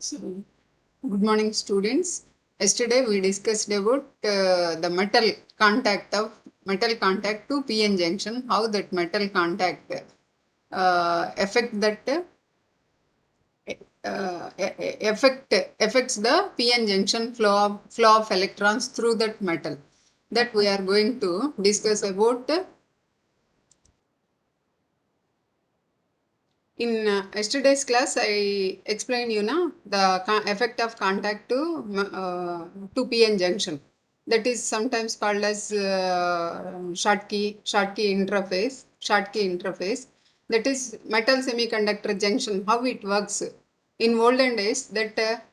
So, good morning, students. Yesterday we discussed about the metal contact to PN junction. How that metal contact affects the PN junction flow of electrons through that metal. That we are going to discuss about in yesterday's class. I explained the effect of contact to PN junction. That is sometimes called as Schottky interface. That is metal semiconductor junction. How it works in olden days, that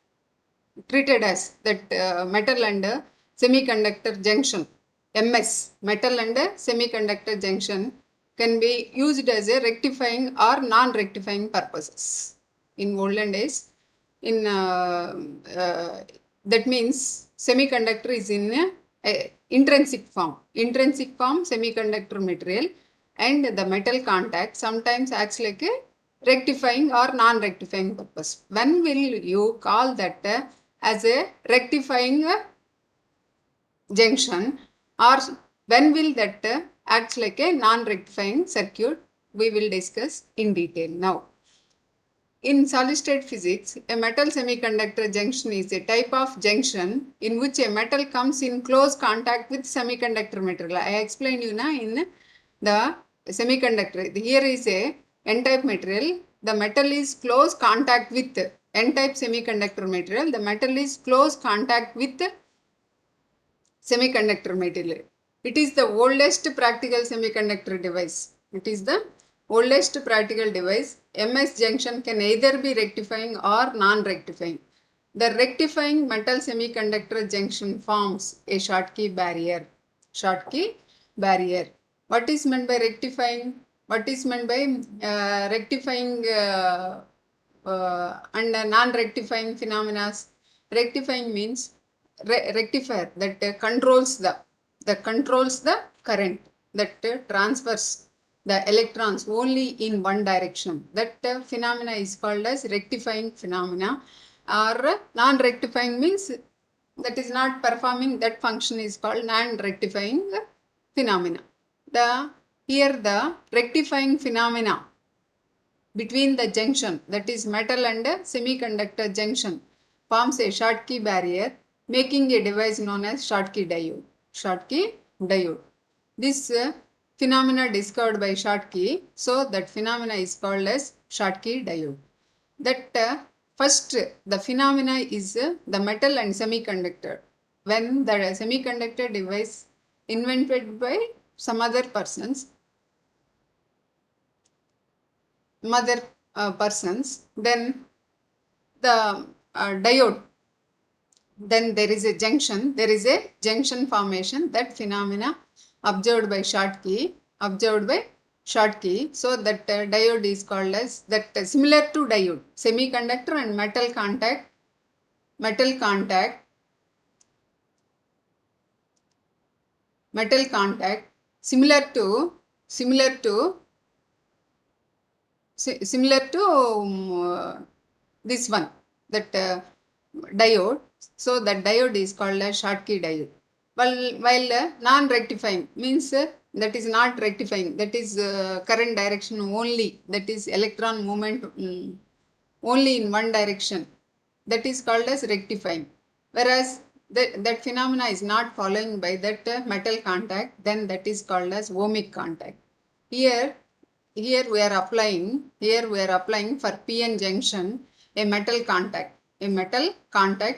treated as that metal and semiconductor junction, MS, metal and semiconductor junction, can be used as a rectifying or non-rectifying purposes in olden days. In that means semiconductor is in intrinsic form semiconductor material, and the metal contact sometimes acts like a rectifying or non-rectifying purpose. When will you call that as a rectifying junction, or when will that act like a non-rectifying circuit? We will discuss in detail now. In solid state physics, a metal semiconductor junction is a type of junction in which a metal comes in close contact with semiconductor material. I explained in the semiconductor. Here is a N-type material. The metal is close contact with N-type semiconductor material. The metal is close contact with semiconductor material. It is the oldest practical semiconductor device. It is the oldest practical device. MS junction can either be rectifying or non-rectifying. The rectifying metal semiconductor junction forms a Schottky barrier. Schottky barrier. What is meant by rectifying? What is meant by rectifying and non-rectifying phenomena? Rectifying means rectifier that controls the current, that transfers the electrons only in one direction. That phenomena is called as rectifying phenomena. Or non-rectifying means that is not performing that function is called non-rectifying phenomena. Here the rectifying phenomena between the junction, that is metal and semiconductor junction, forms a Schottky barrier, making a device known as Schottky diode. Schottky diode. This phenomena discovered by Schottky, so that phenomena is called as Schottky diode. That first, the phenomena is the metal and semiconductor. When the semiconductor device invented by some other persons, then the diode, then there is a junction formation. That phenomena observed by Schottky, so that diode is called as that. Similar to diode, semiconductor and metal contact similar to this one, that diode. So that diode is called as Schottky diode. While non-rectifying means that is not rectifying, that is current direction only, that is electron movement only in one direction, that is called as rectifying. Whereas that phenomena is not following by that metal contact, then that is called as ohmic contact. Here we are applying for PN junction a metal contact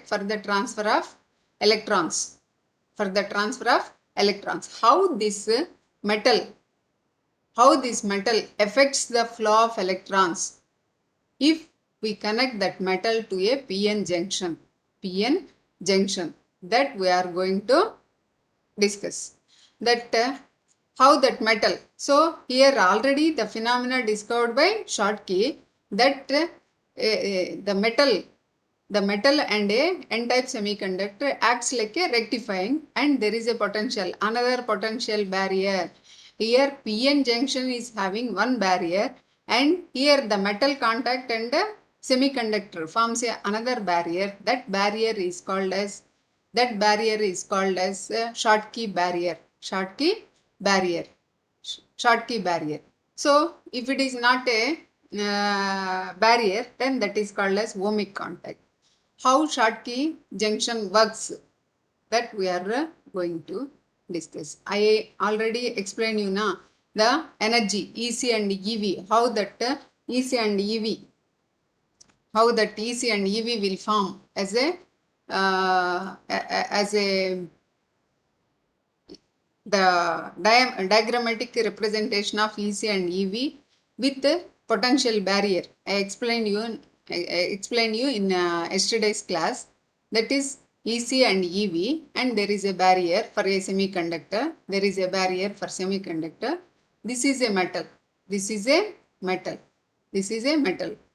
for the transfer of electrons. How this metal affects the flow of electrons if we connect that metal to a PN junction, that we are going to discuss. That how that metal. So here already the phenomena discovered by Schottky, that the metal and a N-type semiconductor acts like a rectifying, and there is a another potential barrier. Here PN junction is having one barrier, and here the metal contact and semiconductor forms another barrier. That barrier is called as Schottky barrier. Schottky barrier. So if it is not a barrier, then that is called as ohmic contact. How Schottky junction works, that we are going to discuss. I already explained you now the energy EC and EV, how that EC and EV will form as a the diagrammatic representation of EC and EV with potential barrier. I explained you in yesterday's class. That is EC and EV, and there is a barrier for a semiconductor. There is a barrier for semiconductor. This is a metal.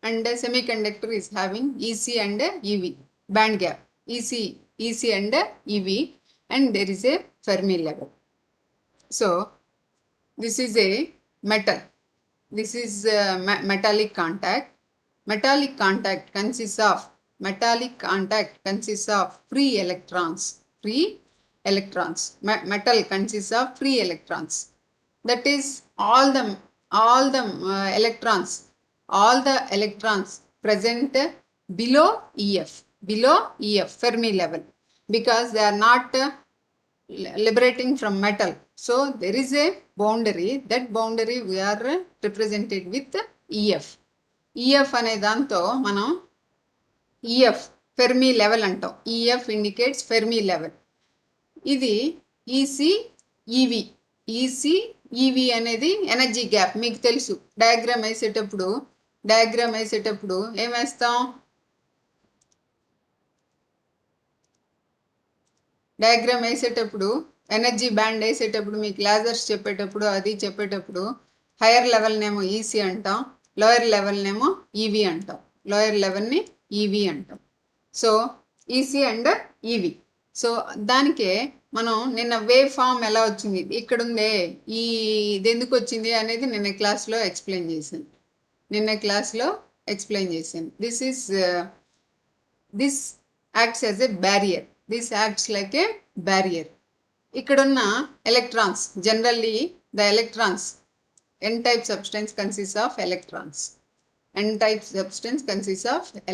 And the semiconductor is having EC and EV band gap. EC and EV, and there is a Fermi level. So this is a metal. This is metallic contact. Metallic contact consists of free electrons. Metal consists of free electrons. That is all the electrons present below EF Fermi level, because they are not liberating from metal. So there is a boundary. That boundary we are represented with EF అనే దాంతో మనం EF Fermi level అంటాం. EF indicates Fermi level. ఇది EC EV అనేది energy gap. మీకు తెలుసు, diagram వేసేటప్పుడు ఏం వేస్తాం? డయాగ్రామ్ వేసేటప్పుడు, ఎనర్జీ బ్యాండ్ వేసేటప్పుడు, మీకు లేజర్స్ చెప్పేటప్పుడు హైయర్ లెవెల్నేమో ఈసీ అంటాం, లోయర్ లెవెల్నేమో ఈవీ అంటాం. లోయర్ లెవెల్ని ఈవీ అంటాం. So EC and EV. So దానికే మనం నిన్న వేవ్ ఫామ్ ఎలా వచ్చింది, ఇక్కడుందే ఇది ఎందుకు వచ్చింది అనేది నిన్న క్లాస్లో ఎక్స్ప్లెయిన్ చేశాను. This acts as a barrier. This acts like a barrier. ఇక్కడున్న electrons, generally the electrons, n-type substance consists of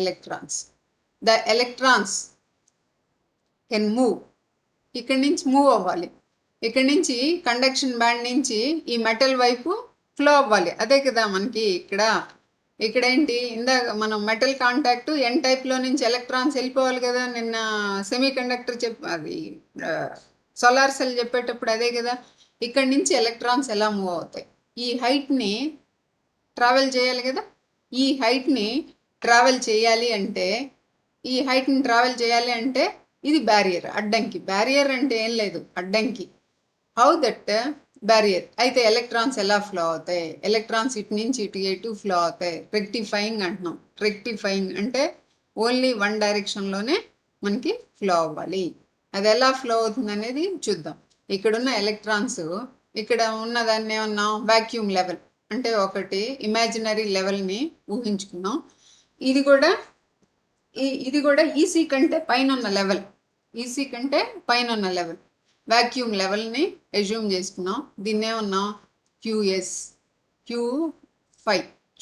electrons. The electrons can move. ఇక్కడి నుంచి మూవ్ అవ్వాలి. ఇక్కడి నుంచి కండక్షన్ బ్యాండ్ నుంచి ఈ మెటల్ వైపు ఫ్లో అవ్వాలి. అదే కదా మనకి ఇక్కడ ఏంటి, ఇందాక మనం మెటల్ కాంటాక్ట్ ఎన్ టైప్లో నుంచి ఎలక్ట్రాన్స్ వెళ్ళిపోవాలి కదా. నిన్న సెమీ కండక్టర్ అది సోలార్ సెల్ చెప్పేటప్పుడు అదే కదా. ఇక్కడి నుంచి ఎలక్ట్రాన్స్ ఎలా మూవ్ అవుతాయి, ఈ హైట్ని ట్రావెల్ చేయాలి కదా. ఈ హైట్ని ట్రావెల్ చేయాలి అంటే ఇది బ్యారియర్, అడ్డంకి. బ్యారియర్ అంటే ఏం లేదు, అడ్డంకి. హౌ దట్ బ్యారియర్ అయితే ఎలక్ట్రాన్స్ ఎలా ఫ్లో అవుతాయి? ఎలక్ట్రాన్స్ ఇటు నుంచి ఇటు ఫ్లో అవుతాయి. రెక్టిఫైయింగ్ అంటున్నాం. రెక్టిఫైయింగ్ అంటే ఓన్లీ వన్ డైరెక్షన్లోనే మనకి ఫ్లో అవ్వాలి. అది ఎలా ఫ్లో అవుతుంది అనేది చూద్దాం. ఇక్కడున్న ఎలక్ట్రాన్స్, ఇక్కడ ఉన్నదాన్ని ఏమన్నాం, వాక్యూమ్ లెవెల్. అంటే ఒకటి ఇమాజినరీ లెవెల్ని ఊహించుకున్నాం. ఇది కూడా ఈసీ కంటే పైన ఉన్న లెవెల్, వాక్యూమ్ లెవెల్ని అజ్యూమ్ చేసుకున్నాం. దీన్ని ఏమన్నాం,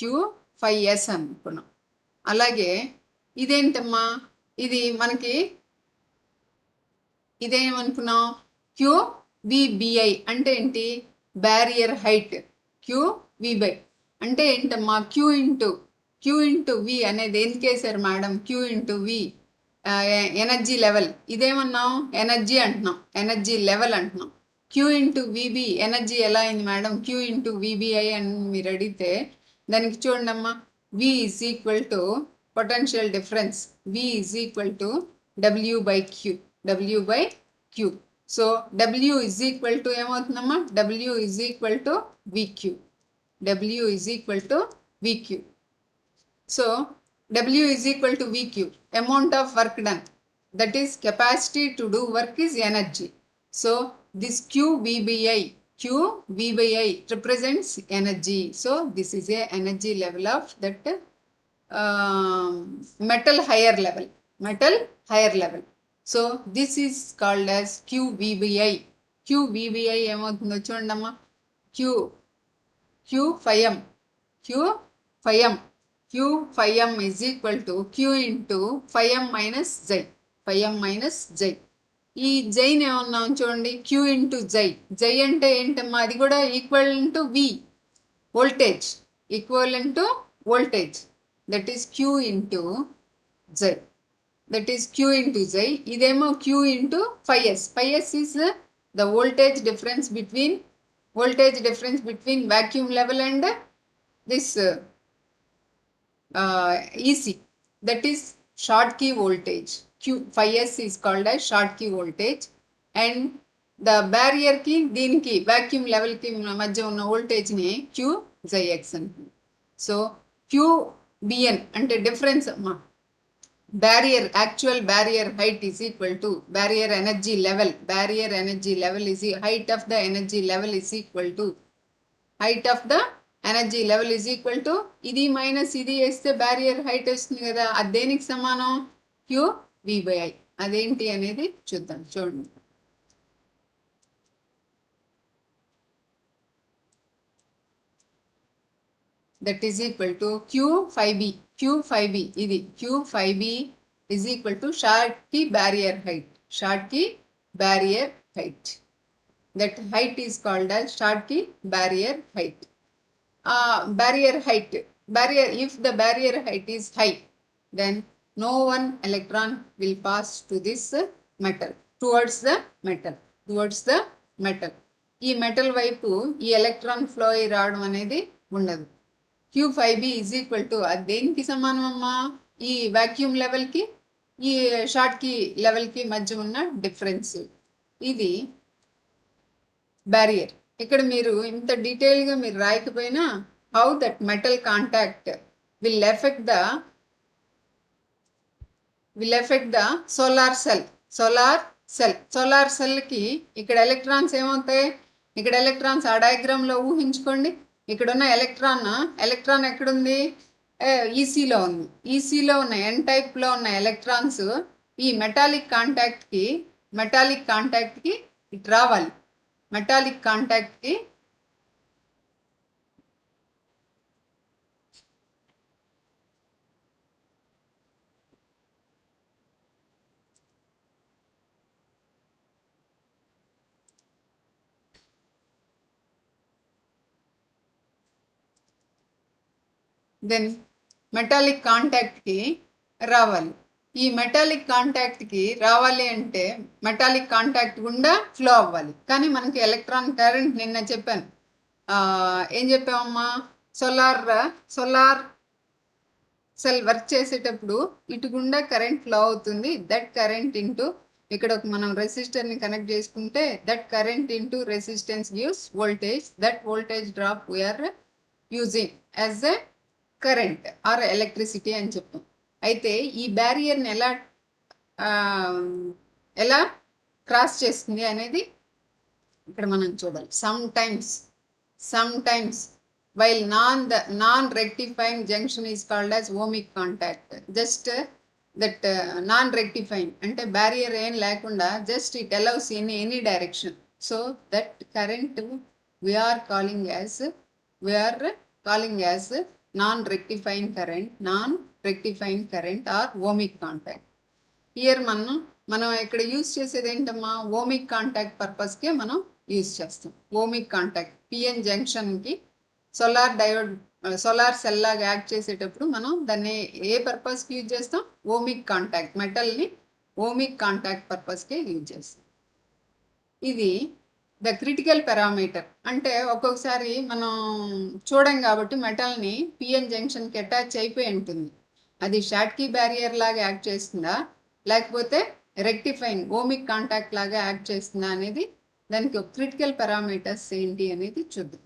Q5S అనుకున్నాం. అలాగే ఇదేంటమ్మా, ఇది మనకి ఇదేమనుకున్నాం, QVBI అంటే ఏంటి, బ్యారియర్ హైట్. QVBI అంటే ఏంటమ్మా, Q ఇంటూ V అనేది ఎందుకు వేశారు madam? Q into V energy level. ఇదేమన్నాం, ఎనర్జీ లెవెల్ అంటున్నాం. Q ఇంటూ VB ఎనర్జీ ఎలా అయింది మేడం? Q ఇంటూ VBI అని మీరు అడిగితే దానికి చూడండమ్మా, V is equal to potential difference. V is equal to W by Q. So W is equal to ఏమవుతుందమ్మా, W is equal to VQ. So W is equal to VQ, amount of work done, that is capacity to do work is energy. So this QVBI represents energy. So this is a energy level of that metal higher level. So this is called as QVBI. QVBI ఏమవుతుందో చూడమ్మా. Q phi m is equal to Q into phi m minus J. ఈ జైని ఏమన్నాం చూడండి, Q into జై అంటే ఏంటమ్మా, అది కూడా equal to V voltage, equivalent to voltage, that is Q into J, idemo Q into phi s is the voltage difference between vacuum level and this EC, that is Schottky voltage. Phi s is called as Schottky voltage, and the barrier ki దీనికి vacuum level ki మధ్య ఉన్న voltage ని Qix అంటుంది. So QBN అంటే difference అమ్మా. actual barrier height is equal to barrier energy level is height of the energy level is equal to ఇది minus ఇది వేస్తే బ్యారియర్ హైట్ వస్తుంది కదా, అది దేనికి సమానం, QV/I. అదేంటి అనేది చూద్దాం. చూడండి, that is equal to Q5B. ఇది Q5B is equal to Schottky barrier height. That height is called as Schottky barrier height. If the barrier height is high, then no one electron will pass to this metal, towards the metal. ఈ metal వైపు ఈ electron flow రావడం అనేది ఉండదు. Q5B is equal to అది దేనికి సమానం అమ్మా, ఈ వాక్యూమ్ లెవెల్కి ఈ షార్ట్కి లెవెల్కి మధ్య ఉన్న డిఫరెన్స్. ఇది బ్యారియర్. ఇక్కడ మీరు ఇంత డీటెయిల్గా మీరు రాయకపోయినా, how that metal contact will effect the solar సెల్కి ఇక్కడ ఎలక్ట్రాన్స్ ఏమవుతాయి, ఇక్కడ ఎలక్ట్రాన్స్ ఆ డయాగ్రామ్లో ఊహించుకోండి. ఇక్కడ ఉన్న ఎలక్ట్రాన్ ఎక్కడుంది, ఈసీలో ఉంది. ఈసీలో ఉన్న ఎన్ టైప్లో ఉన్న ఎలక్ట్రాన్స్ ఈ మెటాలిక్ కాంటాక్ట్కి ఇటు రావాలి. మెటాలిక్ కాంటాక్ట్కి దెన్ మెటాలిక్ కాంటాక్ట్కి రావాలి. ఈ మెటాలిక్ కాంటాక్ట్కి రావాలి అంటే మెటాలిక్ కాంటాక్ట్ గుండా ఫ్లో అవ్వాలి. కానీ మనకి ఎలక్ట్రాన్ కరెంట్ నిన్న చెప్పాను, ఏం చెప్పామమ్మా, సోలార్ సెల్ వర్క్ చేసేటప్పుడు ఇటు గుండా కరెంట్ ఫ్లో అవుతుంది. దట్ కరెంట్ ఇంటూ ఇక్కడ మనం రెసిస్టర్ని కనెక్ట్ చేసుకుంటే that current into resistance gives voltage. That voltage drop we are using as a current or electricity అని చెప్పాం. అయితే ఈ బ్యారియర్ని ఎలా క్రాస్ చేస్తుంది అనేది ఇక్కడ మనం చూడాలి. Sometimes while non rectifying junction is called as ohmic contact. Just that non rectifying అంటే బ్యారియర్ ఏం లేకుండా just it allows in any direction. So that current we are calling as non-rectifying current or ohmic contact. Here మనం ఇక్కడ use చేసేది ఏంటమ్మా, ohmic contact పర్పస్కే మనం use చేస్తాం. Ohmic contact PN జంక్షన్కి సోలార్ సెల్ లాగా యాక్ట్ చేసేటప్పుడు మనం దాన్ని ఏ పర్పస్కి యూజ్ చేస్తాం, ఓమిక్ కాంటాక్ట్, మెటల్ని ఓమిక్ కాంటాక్ట్ పర్పస్కే యూజ్ చేస్తాం. ఇది ద క్రిటికల్ పారామీటర్. అంటే ఒక్కొక్కసారి మనం చూడం కాబట్టి మెటల్ని పిఎన్ జంక్షన్కి అటాచ్ అయిపోయి ఉంటుంది. అది షాట్కీ బ్యారియర్ లాగా యాక్ట్ చేస్తుందా లేకపోతే రెక్టిఫైయింగ్ ఓమిక్ కాంటాక్ట్ లాగా యాక్ట్ చేస్తుందా అనేది దానికి ఒక క్రిటికల్ పారామీటర్స్ ఏంటి అనేది చూద్దాం.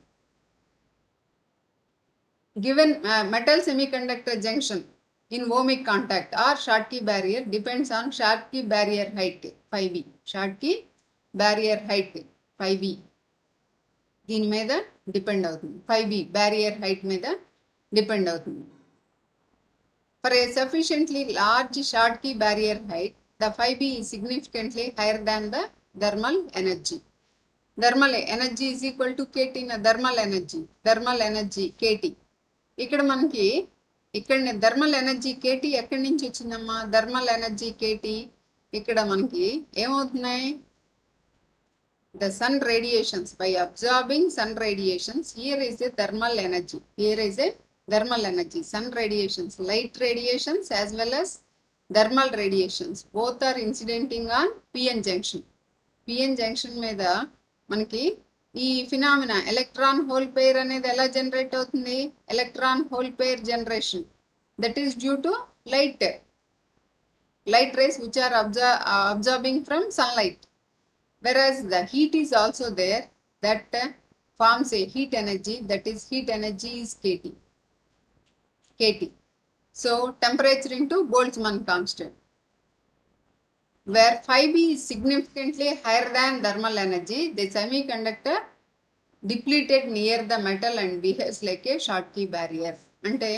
Given metal semiconductor junction in ohmic contact or Schottky barrier depends on Schottky barrier height 5B. Schottky barrier height 5B దీని మీద డిపెండ్ అవుతుంది. 5B బ్యారియర్ హైట్ మీద డిపెండ్ అవుతుంది. For a sufficiently large Schottky barrier height, the phi b is significantly higher than the thermal energy. Thermal energy is equal to kT na thermal energy kT. ఇక్కడ మనకి ఇక్కడ thermal energy KT ఎక్కడి నుంచి వచ్చిందమ్మా? Thermal energy KT ఇక్కడ మనకి ఏమవుతున్నాయి? The sun radiations, by absorbing sun radiations, here is a thermal energy, sun radiations, light radiations as well as thermal radiations, both are incidenting on pn junction మీద మనకి ఈ phenomena electron hole pair అనేది ఎలా generate అవుతుంది? Electron hole pair generation, that is due to light rays which are absorbing from sunlight. Whereas the heat is also there, that forms a heat energy, that is heat energy is kT. So temperature into Boltzmann constant, where phi b is significantly higher than thermal energy, the semiconductor depleted near the metal and behaves like a Schottky barrier. అంటే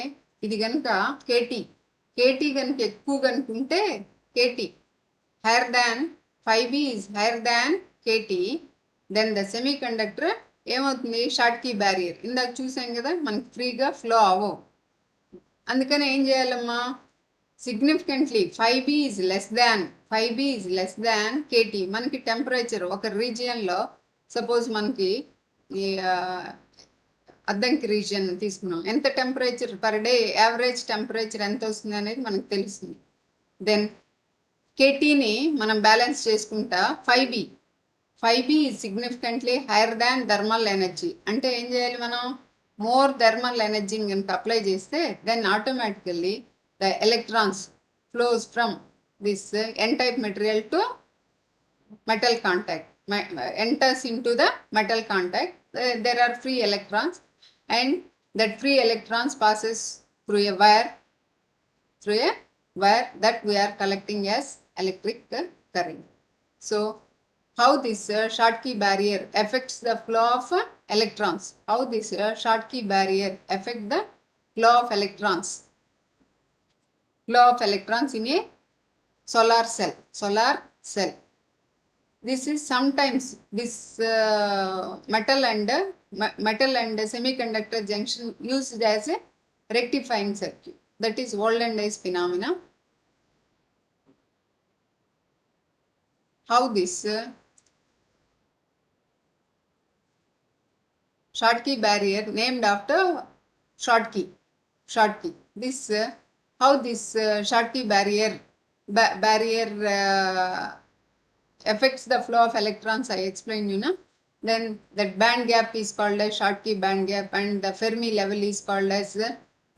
ఇది కనుక kT కనుక ఎక్కువ కనుకుంటే kT higher than phi b is higher than kT, then the semiconductor ఏమవుతుంది? Schottky barrier. ఇందాక చూసాం కదా, మనకి ఫ్రీగా ఫ్లో అవ్వవు. అందుకని ఏం చేయాలమ్మా? Significantly phi b is less than kT. మనకి టెంపరేచర్ ఒక రీజియన్లో, సపోజ్ మనకి ఈ అద్దంకి రీజియన్ తీసుకున్నాం, ఎంత temperature per day average temperature ఎంత వస్తుంది అనేది మనకు తెలుస్తుంది. దెన్ కేటీని మనం బ్యాలెన్స్ చేసుకుంటా phi b is significantly higher than thermal energy. అంటే ఏం చేయాలి మనం? మోర్ థర్మల్ ఎనర్జీని కనుక అప్లై చేస్తే then automatically the electrons flows from this n type material to metal contact, enters into the metal contact. There are free electrons, and that free electrons passes through a wire that we are collecting as electric current. So how this Schottky barrier affects the flow of electrons? How this Schottky barrier affect the flow of electrons? Flow of electrons in a solar cell. This is sometimes this metal and semiconductor junction used as a rectifying circuit. That is Walden-Dyes phenomena. How this Schottky barrier, named after Schottky. This how this Schottky barrier affects the flow of electrons, I explained you, na? Then that band gap is called as Schottky band gap, and the Fermi level is called as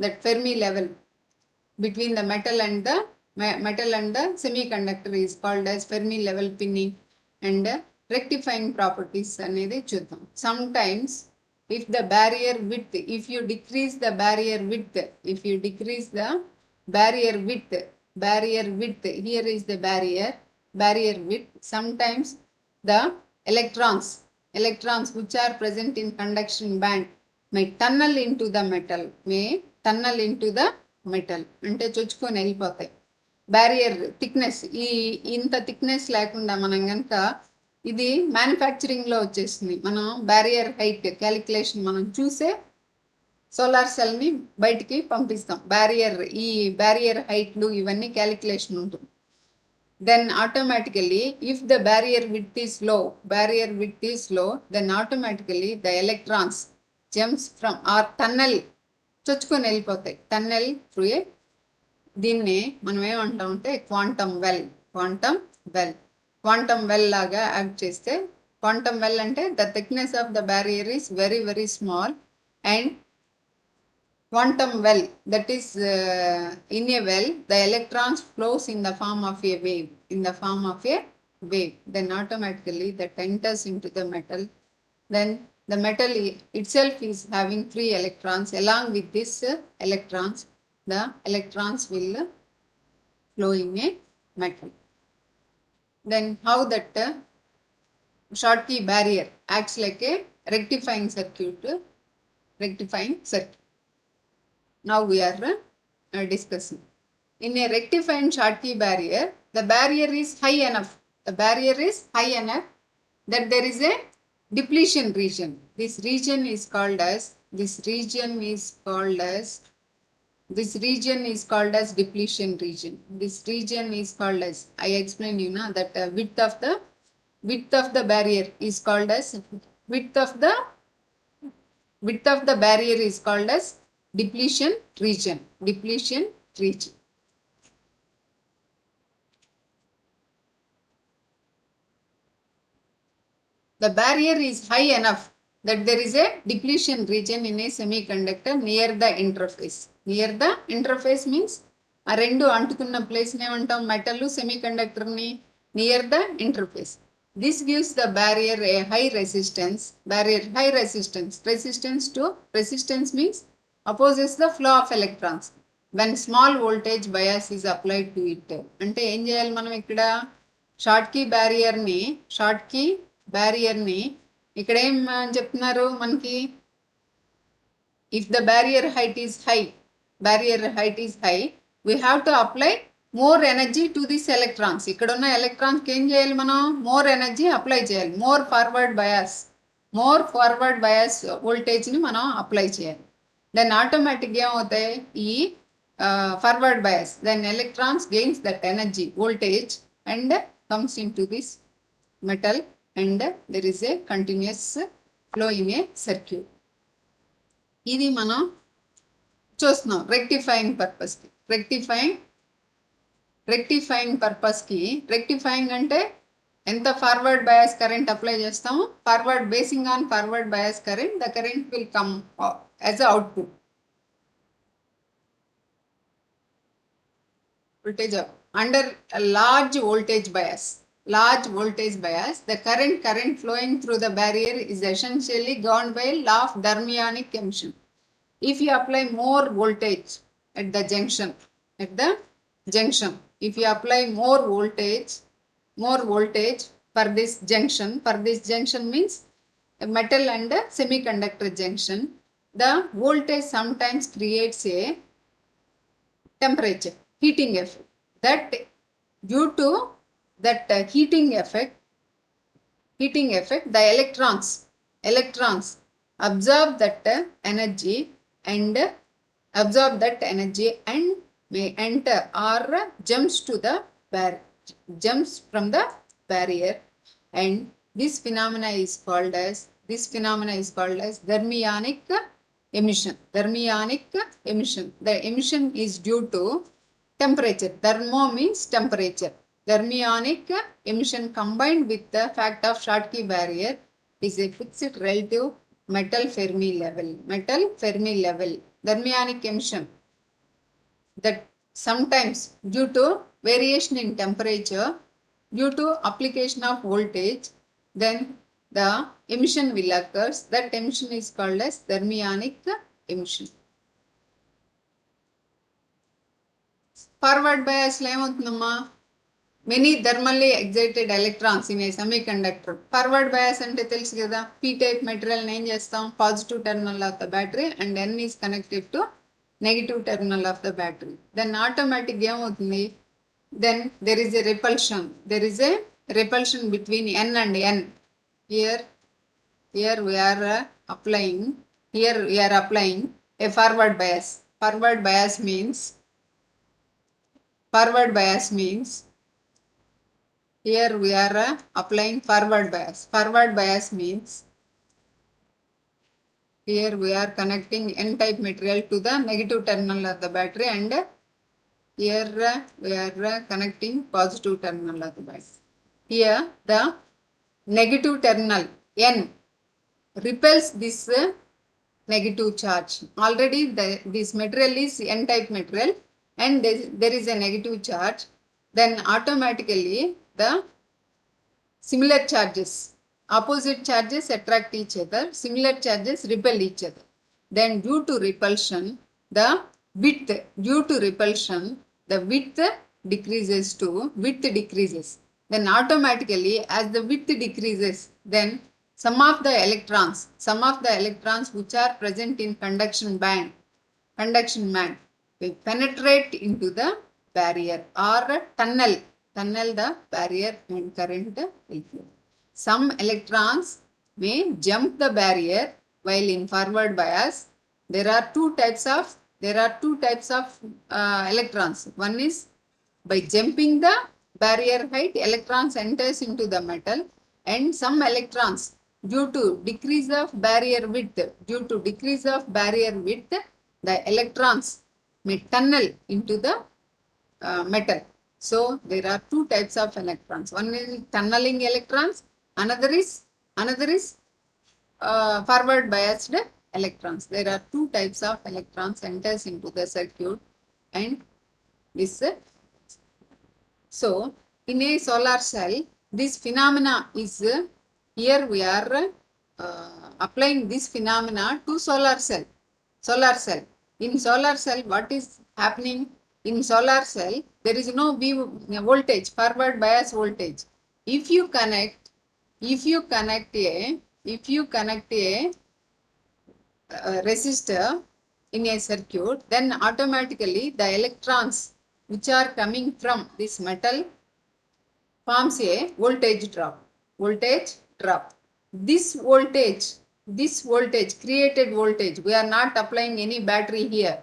that Fermi level between the metal and the semiconductor is called as Fermi level pinning. And rectifying properties అనేది చూద్దాం. Sometimes if the barrier width, if you decrease the barrier width, here is the barrier width, sometimes the electrons which are present in conduction band may tunnel into the metal, అంటే చొచ్చుకొని వెళ్ళిపోతాయి. Barrier thickness, ఇంత thickness లేకుండా మనం కనుక, ఇది మ్యానుఫ్యాక్చరింగ్లో వచ్చేస్తుంది. మనం barrier height calculation మనం చూసే సోలార్ సెల్ని బయటికి పంపిస్తాం. ఈ బ్యారియర్ హైట్లు ఇవన్నీ క్యాలిక్యులేషన్ ఉంటుంది. Then automatically, if the barrier width is low, then automatically the electrons jumps from or tunnel, చొచ్చుకొని వెళ్ళిపోతాయి. tunnel through a, దీన్ని మనం ఏమంటాం అంటే క్వాంటమ్ వెల్ లాగా యాక్ట్ చేస్తే, క్వాంటమ్ వెల్ అంటే the thickness of the barrier is very very small, and quantum well, that is in a well the electrons flows in the form of a wave, then automatically that enters into the metal. Then the metal itself is having free electrons. Along with this electrons, the electrons will flow in a metal. Then how that Schottky barrier acts like a rectifying circuit. Now we are discussing. In a rectified Schottky barrier, the barrier is high enough. The barrier is high enough that there is a depletion region. This region is called as depletion region. This region is called as, I explained you know that width of the barrier is called as width of the barrier is called as depletion region. Depletion region. The barrier is high enough that there is a depletion region in a semiconductor near the interface. Near the interface means ఆ రెండు అంటుకున్న place ఏమంటాం metal semiconductor ని near the interface. This gives the barrier a high resistance. Resistance means opposes the flow of electrons when small voltage bias is applied to it. అంటే ఏం చేయాలి మనం ఇక్కడ షార్ట్కీ బ్యారియర్ని ఇక్కడ ఏం చెప్తున్నారు మనకి, if the barrier height is high, we have to apply more energy to these electrons. ఇక్కడ ఉన్న ఎలక్ట్రాన్స్ ఏం చేయాలి మనం, మోర్ ఎనర్జీ అప్లై చేయాలి, మోర్ ఫార్వర్డ్ బయాస్ వోల్టేజ్ని మనం అప్లై చేయాలి. దెన్ ఆటోమేటిక్గా ఏమవుతాయి, ఈ forward bias, then electrons gains that energy voltage and comes into this metal and there is a continuous flow in a circuit. ఇది మనం చూస్తున్నాం రెక్టిఫైయింగ్ పర్పస్కి. రెక్టిఫైయింగ్ అంటే ఎంత ఫార్వర్డ్ బయాస్ కరెంట్ అప్లై చేస్తాము, basing on forward bias current the current will come as output voltage under a large voltage bias, the current flowing through the barrier is essentially governed by law of thermionic emission. If you apply more voltage at the junction, if you apply more voltage for this junction means a metal and a semiconductor junction, the voltage sometimes creates a temperature heating effect. That due to that heating effect, the electrons absorb that energy and may enter or jumps from the barrier, and this phenomena is called as thermionic emission. The emission is due to temperature. Thermo means temperature. Thermionic emission combined with the fact of Schottky barrier is a fixed relative metal Fermi level. Thermionic emission, that sometimes due to variation in temperature, due to application of voltage, then the emission will occur. That emission is called as thermionic emission. Forward bias లో ఏమవుతుందమ్మా, many thermally excited electrons in a semiconductor. Forward bias అంటే తెలుసు కదా, P type material ఏం చేస్తాం, positive terminal of the battery and N is connected to negative terminal of the battery. Then ఆటోమేటిక్గా ఏమవుతుంది, then there is a repulsion between n and n. Here we are applying a forward bias. Forward bias means here we are applying forward bias. Forward bias means here we are connecting n type material to the negative terminal of the battery, and here we are connecting positive terminal of the battery. Here the negative terminal n repels this negative charge. Already this material is n type material and there is a negative charge. Then automatically the similar charges, opposite charges attract each other, similar charges repel each other. Then due to repulsion the width decreases. Then automatically as the width decreases, then some of the electrons which are present in conduction band will penetrate into the barrier or tunnel the barrier and current will flow. Some electrons may jump the barrier while in forward bias. There are two types of electrons. One is by jumping the barrier height, electrons enters into the metal, and some electrons due to decrease of barrier width, the electrons may tunnel into the metal. So there are two types of electrons. One is tunneling electrons, another is forward biased electrons. There are two types of electrons enters into the circuit, and this. So in a solar cell, this phenomena is here we are applying this phenomena to solar cell. In solar cell, what is happening? In solar cell, there is no voltage, forward bias voltage. If you connect a resistor in a circuit, then automatically the electrons which are coming from this metal forms a voltage drop. This voltage, created voltage, we are not applying any battery here.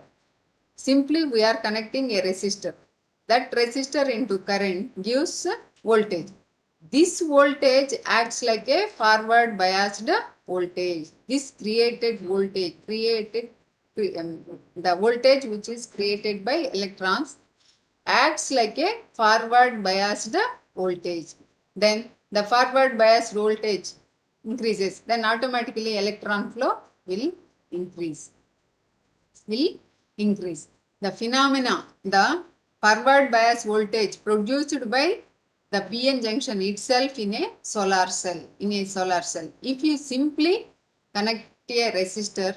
Simply we are connecting a resistor. That resistor into current gives voltage. This voltage acts like a forward biased voltage. This created voltage, the voltage which is created by electrons acts like a forward biased voltage. Then the forward biased voltage increases. Then automatically electron flow will increase. The phenomena, the forward bias voltage produced by the PN junction itself in a solar cell. If you simply connect a resistor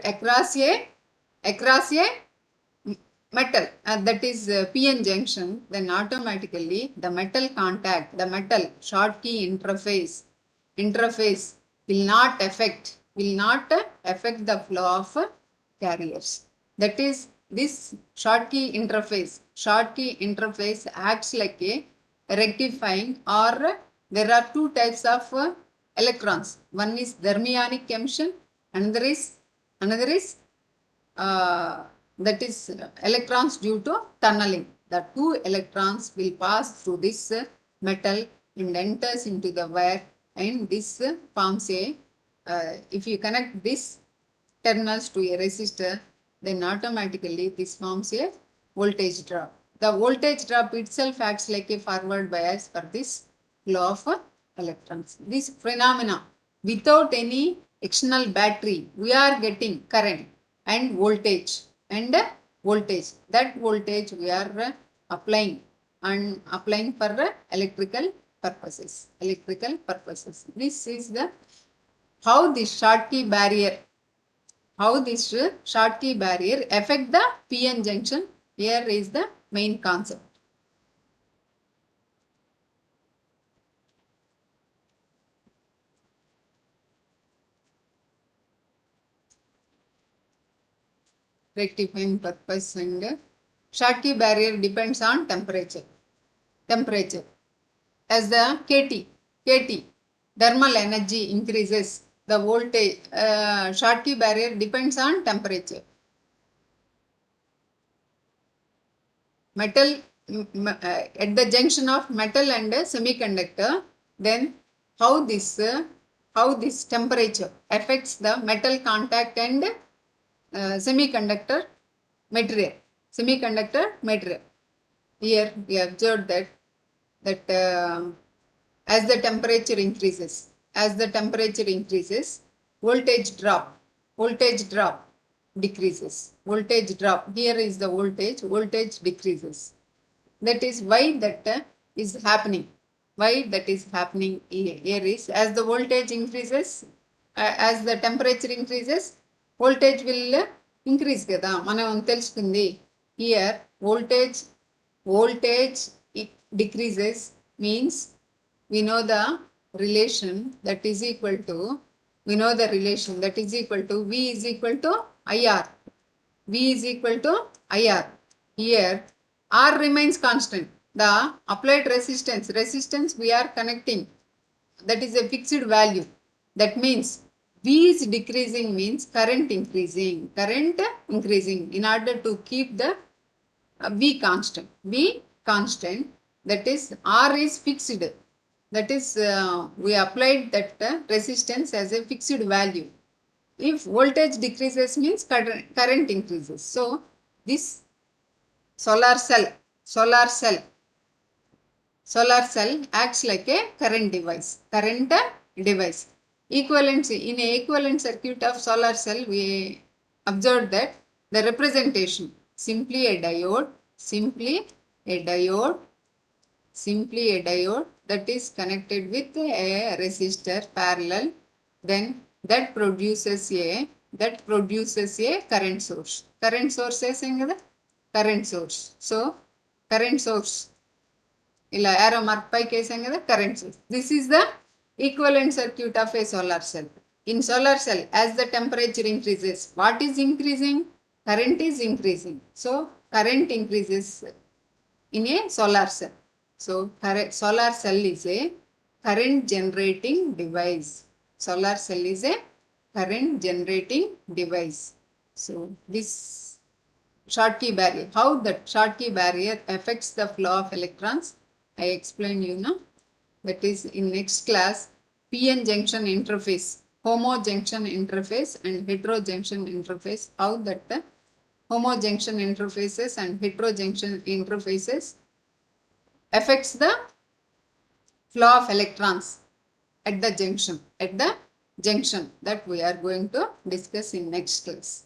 across a metal, that is PN junction, then automatically the metal Schottky interface will not affect the flow of carriers. That is, this Schottky interface acts like a rectifying, or there are two types of electrons. One is thermionic emission, another is that is electrons due to tunneling. The two electrons will pass through this metal and enters into the wire, and this forms a, if you connect this terminals to a resistor, then automatically this forms a voltage drop. The voltage drop itself acts like a forward bias for this flow of electrons. This phenomena, without any external battery, we are getting current and voltage. That voltage we are applying for electrical purposes. This is the how this Schottky barrier affect the PN junction. Here is the main concept. Rectifying purpose, and Schottky barrier depends on temperature. As the KT thermal energy increases, the voltage Schottky barrier depends on temperature. Metal at the junction of metal and semiconductor, then how this temperature affects the metal contact and semiconductor material. Here we observed that as the temperature increases, voltage drop decreases. Here is the voltage decreases. That is why that is happening. Here is, as the voltage increases, as the temperature increases, voltage will increase kada మనం తెలుసుకుంది. Here voltage decreases means we know the relation that is equal to V is equal to IR. Here R remains constant. The applied resistance we are connecting, that is a fixed value. That means V is decreasing means current increasing. In order to keep the V constant. V constant, that is R is fixed. That is we applied that resistance as a fixed value. If voltage decreases means current increases. So this solar cell, solar cell, solar cell acts like a current device. Equivalency, in a equivalent circuit of solar cell, we observed that the representation, simply a diode that is connected with a resistor parallel, then that produces a current source. Current source is current source. So current source, illa arrow mark పైకి వేసాం కదా, current source. This is the equivalent circuit of a solar cell. In solar cell, as the temperature increases, what is increasing? Current is increasing. So current increases in a solar cell. So solar cell is a current generating device. Solar cell is a current generating device. So this Schottky barrier, how that Schottky barrier affects the flow of electrons, I explained you now. That is in next class, PN junction interface, homo junction interface and heterojunction interface, how that the homo junction interfaces and heterojunction interfaces affects the flow of electrons at the junction, that we are going to discuss in next class.